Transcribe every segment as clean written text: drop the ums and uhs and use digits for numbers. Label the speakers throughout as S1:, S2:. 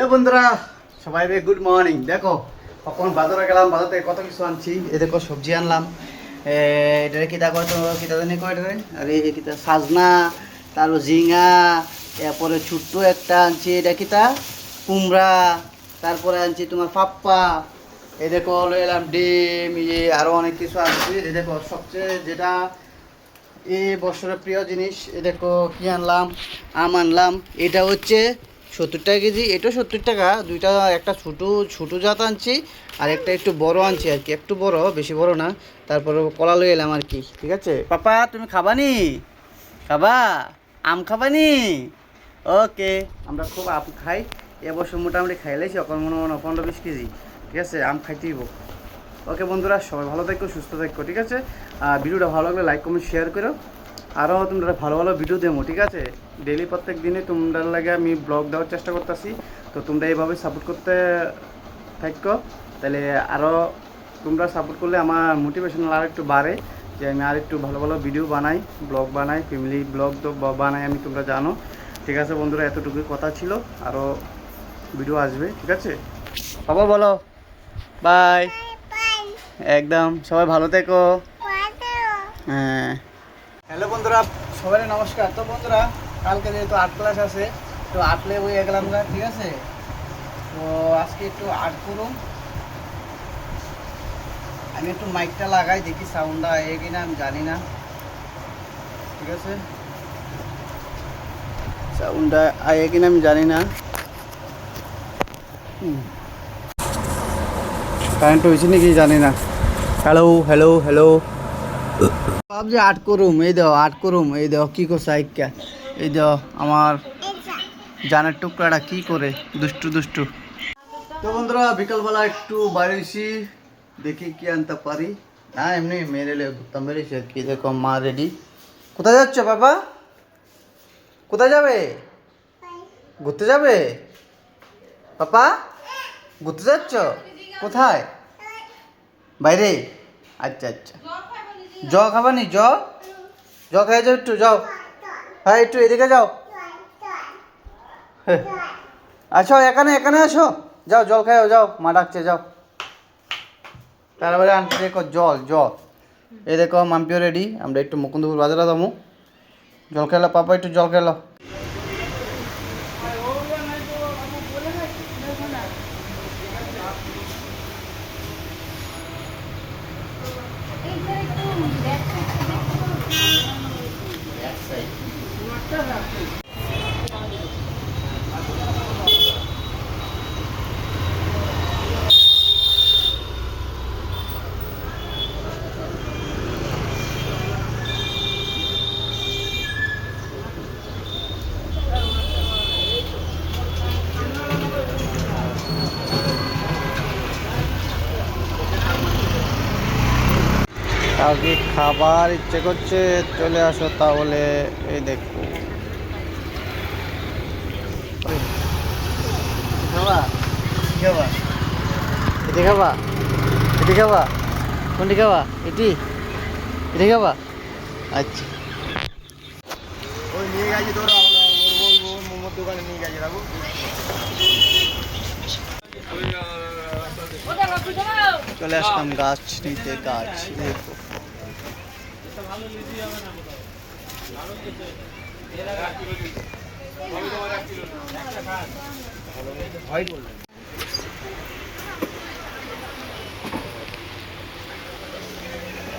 S1: Hello বন্ধুরা, সবাই good morning. দেখো কখন বাজারে গেলাম, বাজার থেকে কত কিছু আনছি। এ দেখো সবজি আনলাম। এটা কিতা কয় তো কিতা জানি কয় এটা, আরে কিতা সাজনা, তারপর ঝিঙা, এরপরে ছোট্ট একটা আনছি এটা কিতা কুমড়া, তারপরে আনছি তোমার পাপ্পা। এই দেখো এলাম ডিম, আরও অনেক কিছু আনছি। এই দেখো সবচেয়ে যেটা এই বছরের প্রিয় জিনিস, এ দেখো কি আনলাম, আম আনলাম। এটা হচ্ছে 70 টাকা কেজি, এটাও 70 টাকা। দুইটা, একটা ছোটো ছোটো জাত আনছি আর একটা একটু বড় আনছি আর কি, একটু বড়, বেশি বড় না। তারপরে কলা লই এলাম আর কি। ঠিক আছে পাপা, তুমি খাবানি? খাবা আম খাবানি? ওকে, আমরা খুব আম খাই। এবছর মোটামুটি খাইলেছি এখন মনে মনে 15-20 কেজি। ঠিক আছে, আম খাইতেইব। ওকে বন্ধুরা, সবাই ভালো থাকো, সুস্থ থাকো। ঠিক আছে, আর ভিডিওটা ভালো লাগলে লাইক কমেন্ট শেয়ার করো। আরও তোমরা ভালো ভালো ভিডিও দেবো। ঠিক আছে, ডেইলি প্রত্যেক দিনে তোমরা লাগে আমি ব্লগ দেওয়ার চেষ্টা করতেছি। তো তোমরা এইভাবে সাপোর্ট করতে থাকো, তাহলে আরও তোমরা সাপোর্ট করলে আমার মোটিভেশন আর একটু বাড়ে, যে আমি আর একটু ভালো ভালো ভিডিও বানাই, ব্লগ বানাই, ফ্যামিলি ব্লগ তো বানাই আমি, তোমরা জানো। ঠিক আছে বন্ধুরা, এতটুকুই কথা ছিল, আরও ভিডিও আসবে। ঠিক আছে বাবা, বলো বাই। একদম সবাই ভালো থেকো। হ্যাঁ, হ্যালো বন্ধুরা, সবাই নমস্কার। তো বন্ধুরা, কালকে যেহেতু আর্ট ক্লাস আছে, তো আর্টলে বই গেলাম না। ঠিক আছে, তো আজকে একটু আর্ট করুন। আমি একটু মাইকটা লাগাই, দেখি সাউন্ডটা আয়ে কিনা, আমি জানি না। ঠিক আছে, সাউন্ডটা আয়ে কিনা আমি জানি না। কারেন্ট হয়েছে নাকি জানি না। হ্যালো হ্যালো হ্যালো, ভাবছি আর্ট করুম। এই দাও আর্ট করুম, এই দাও কী করছে আইকা। এই দাও আমার জানের টুকরাটা কি করে দুষ্টু দুষ্টু। তো বন্ধুরা, বিকালবেলা একটু বাইরেছি, দেখি কি আনতে পারি। না এমনি মেরে ঘুরতাম বেরিয়েছি আর কি। দেখো মা রেডি। কোথায় যাচ্ছ বাবা? কোথায় যাবে? ঘুরতে যাবে পাপা? ঘুরতে যাচ্ছ? কোথায়? বাইরে? আচ্ছা আচ্ছা, জ খাবানি? জ জ খেয়ে যাও, একটু যাও। হ্যাঁ একটু এদিকে যাও। আসো এখানে, এখানে আসো, যাও জল খাও, যাও মা ডাকছে, যাও। তারপরে আনতে দেখো জল, জল। এই দেখো মাম্পিও রেডি, আমরা একটু মুকুন্দপুর বাজারে যাবো। জল খেলো পাপা, একটু জল খেলো। কাউকে খাবার ইচ্ছে করছে, চলে আসো তাহলে। এই দেখো খাবা, খাবা এটি, খাবা এটি, খাবা কোনটি খাবা? এটি, এটি খাবা? আচ্ছা, ওই নিয়ে গেছি তোরা, মোমোর দোকানে নিয়ে গেছি। রাখো, চলে আসলাম গাছ নিতে। গাছ দেখো,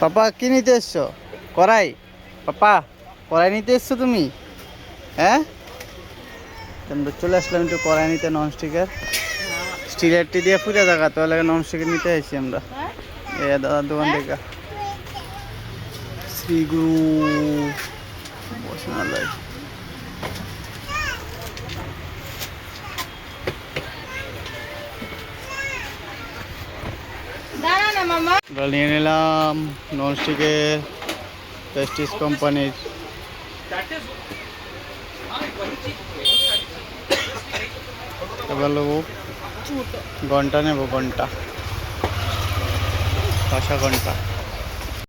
S1: পাপা কি নিতে এসছো? কড়াই? পাপা কড়াই নিতে এসছো তুমি? হ্যাঁ, আমরা চলে আসলাম একটু কড়াই নিতে, ননস্টিকের। স্টিলের টি দিয়ে পুজো দেখা, তো লাগে ননস্টিকের নিতে আসছি আমরা। এ দাদার দোকান থেকে, শ্রীগুরু বসনালয়। আমরা নিয়ে নিলাম ননস্টিকের প্রেস্টিজ কোম্পানির। এবার নেবো ঘন্টা, নেবো ঘন্টা, 5 ঘন্টা।